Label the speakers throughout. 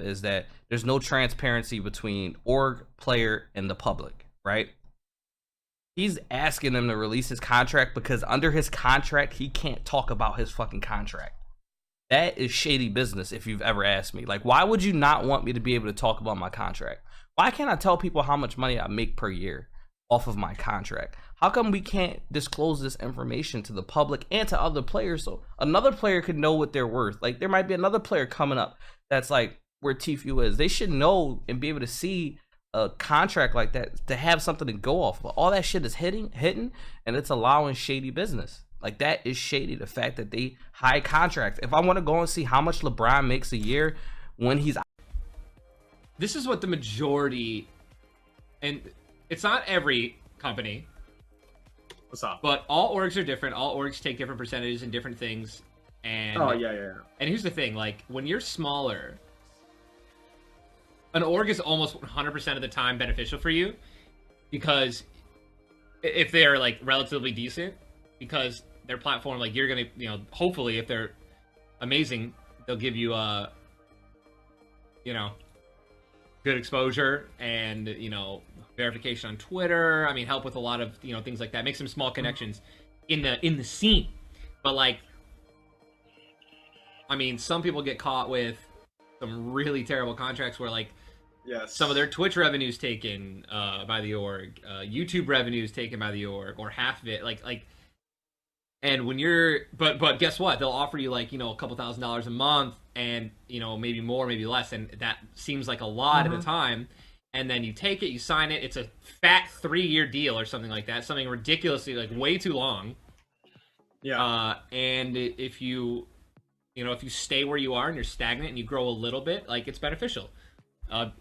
Speaker 1: is that there's no transparency between org, player, and the public, right? He's asking him to release his contract because under his contract, he can't talk about his fucking contract. That is shady business if you've ever asked me. Like, why would you not want me to be able to talk about my contract? Why can't I tell people how much money I make per year off of my contract? How come we can't disclose this information to the public and to other players so another player could know what they're worth? Like, there might be another player coming up that's like where Tfue is. They should know and be able to see a contract like that to have something to go off. But all that shit is hitting, and it's allowing shady business. Like, that is shady. The fact that they high contracts. If I want to go and see how much LeBron makes a year when he's,
Speaker 2: this is what the majority, and it's not every company.
Speaker 3: What's up?
Speaker 2: But all orgs are different. All orgs take different percentages and different things. And
Speaker 3: oh yeah.
Speaker 2: And here's the thing: like, when you're smaller, an org is almost 100% of the time beneficial for you, because if they're like relatively decent, because their platform, like, you're gonna, you know, hopefully if they're amazing, they'll give you you know, good exposure and, you know, verification on Twitter. I mean, help with a lot of, you know, things like that. Make some small connections in the scene. But, like, I mean, some people get caught with some really terrible contracts where, like,
Speaker 3: yes,
Speaker 2: some of their Twitch revenues taken by the org, YouTube revenues taken by the org, or half of it, like. And when you're, but guess what? They'll offer you, like, you know, a couple $1,000s a month, and, you know, maybe more, maybe less, and that seems like a lot at the time. And then you take it, you sign it. It's a fat 3-year deal or something like that, something ridiculously, like, way too long.
Speaker 3: Yeah.
Speaker 2: And if you know, if you stay where you are and you're stagnant and you grow a little bit, like, it's beneficial.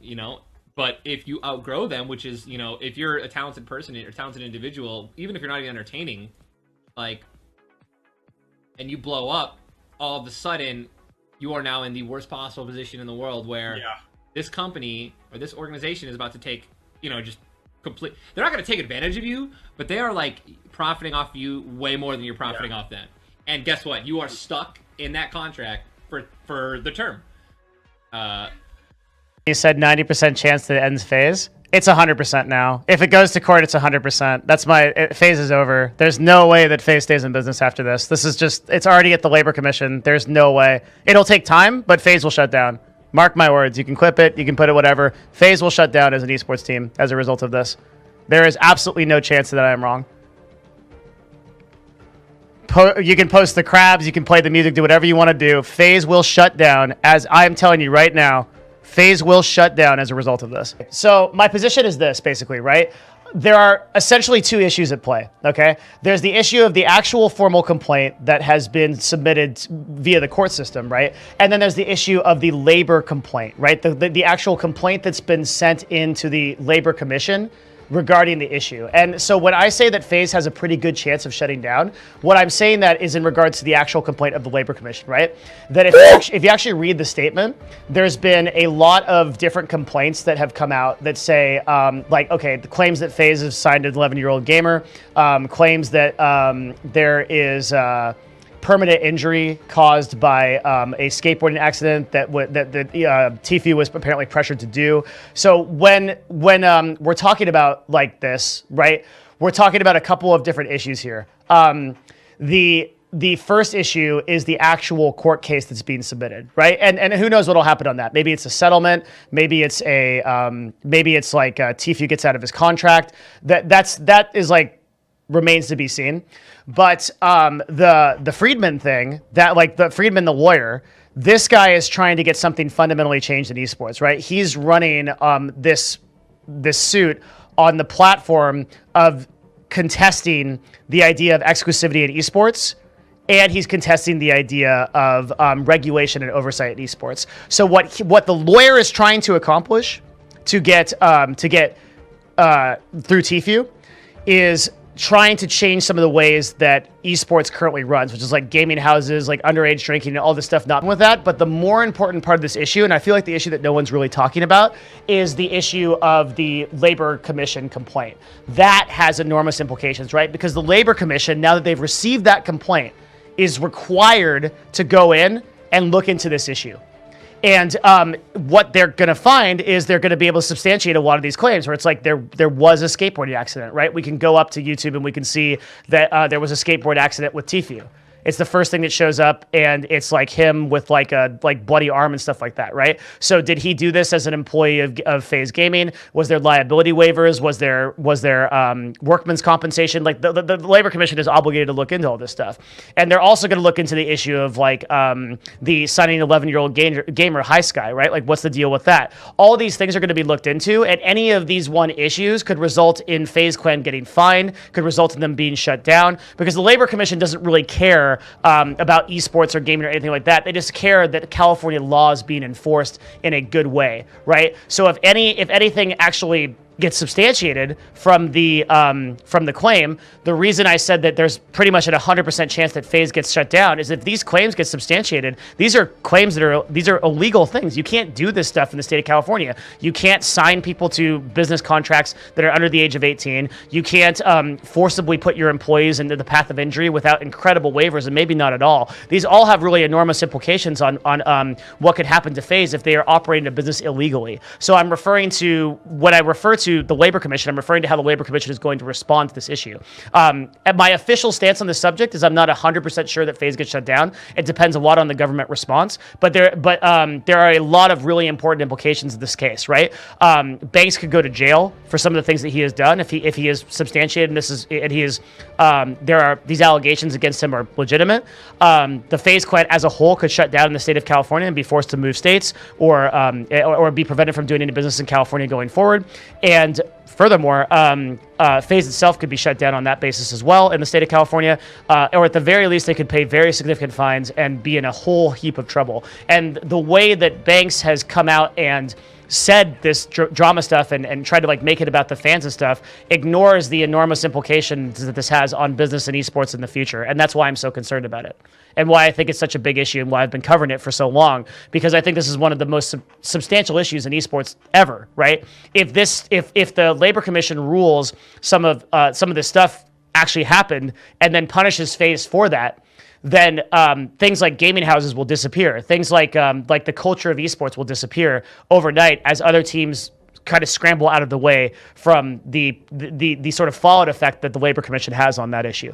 Speaker 2: You know, but if you outgrow them, which is, you know, if you're a talented person or talented individual, even if you're not even entertaining, like, and you blow up, all of a sudden, you are now in the worst possible position in the world, where this company or this organization is about to take, you know, just complete. They're not going to take advantage of you, but they are, like, profiting off you way more than you're profiting off them. And guess what? You are stuck in that contract for the term.
Speaker 4: You said 90% chance that it ends FaZe. It's 100% now. If it goes to court, it's 100%. That's FaZe is over. There's no way that FaZe stays in business after this. This is just, it's already at the Labor Commission. There's no way. It'll take time, but FaZe will shut down. Mark my words. You can clip it. You can put it whatever. FaZe will shut down as an esports team as a result of this. There is absolutely no chance that I am wrong. You can post the crabs. You can play the music. Do whatever you want to do. FaZe will shut down, as I am telling you right now. FaZe will shut down as a result of this. So my position is this, basically, right? There are essentially two issues at play, okay? There's the issue of the actual formal complaint that has been submitted via the court system, right? And then there's the issue of the labor complaint, right? The actual complaint that's been sent into the Labor Commission regarding the issue. And so when I say that FaZe has a pretty good chance of shutting down, what I'm saying that is in regards to the actual complaint of the Labor Commission, right? That if you actually read the statement, there's been a lot of different complaints that have come out that say, like, okay, the claims that FaZe has signed an 11-year-old gamer, claims that there is permanent injury caused by a skateboarding accident that Tfue was apparently pressured to do. So when we're talking about like this, right, we're talking about a couple of different issues here. The first issue is the actual court case that's being submitted, right? And who knows what'll happen on that? Maybe it's a settlement. Maybe it's like Tfue gets out of his contract. That is like remains to be seen. But the Friedman thing, that like the Friedman, the lawyer, this guy is trying to get something fundamentally changed in esports, right? He's running this suit on the platform of contesting the idea of exclusivity in esports, and he's contesting the idea of regulation and oversight in esports. So what the lawyer is trying to accomplish to get through Tfue is trying to change some of the ways that esports currently runs, which is like gaming houses, like underage drinking, and all this stuff, not with that. But the more important part of this issue, and I feel like the issue that no one's really talking about, is the issue of the Labor Commission complaint. That has enormous implications, right? Because the Labor Commission, now that they've received that complaint, is required to go in and look into this issue. And what they're going to find is they're going to be able to substantiate a lot of these claims where it's like there was a skateboarding accident, right? We can go up to YouTube and we can see that there was a skateboard accident with Tfue. It's the first thing that shows up, and it's like him with like a bloody arm and stuff like that, right? So did he do this as an employee of FaZe Gaming? Was there liability waivers? Was there workman's compensation? Like the Labor Commission is obligated to look into all this stuff, and they're also going to look into the issue of like the signing 11-year-old gamer High Sky, right? Like what's the deal with that? All these things are going to be looked into, and any of these one issues could result in FaZe Clan getting fined, could result in them being shut down, because the Labor Commission doesn't really care about esports or gaming or anything like that. They just care that California law is being enforced in a good way, right? So if anything actually gets substantiated from the claim, the reason I said that there's pretty much a 100% chance that FaZe gets shut down is if these claims get substantiated, these are claims these are illegal things. You can't do this stuff in the state of California. You can't sign people to business contracts that are under the age of 18. You can't forcibly put your employees into the path of injury without incredible waivers, and maybe not at all. These all have really enormous implications on what could happen to FaZe if they are operating a business illegally. So I'm referring to when I refer to the Labor Commission, I'm referring to how the Labor Commission is going to respond to this issue. My official stance on this subject is I'm not 100% sure that FaZe gets shut down. It depends a lot on the government response, but there are a lot of really important implications of this case, right? Banks could go to jail for some of the things that he has done if he is substantiated, and these allegations against him are legitimate. The FaZe Clan as a whole could shut down in the state of California and be forced to move states, or be prevented from doing any business in California going forward. And furthermore, FaZe itself could be shut down on that basis as well in the state of California, or at the very least, they could pay very significant fines and be in a whole heap of trouble. And the way that Banks has come out and said this drama stuff and tried to like make it about the fans and stuff ignores the enormous implications that this has on business and esports in the future. And that's why I'm so concerned about it, and why I think it's such a big issue, and why I've been covering it for so long, because I think this is one of the most substantial issues in esports ever, right? If the Labor Commission rules some of this stuff actually happened and then punishes FaZe for that, then things like gaming houses will disappear. Things like the culture of esports will disappear overnight as other teams kind of scramble out of the way from the sort of fallout effect that the Labor Commission has on that issue.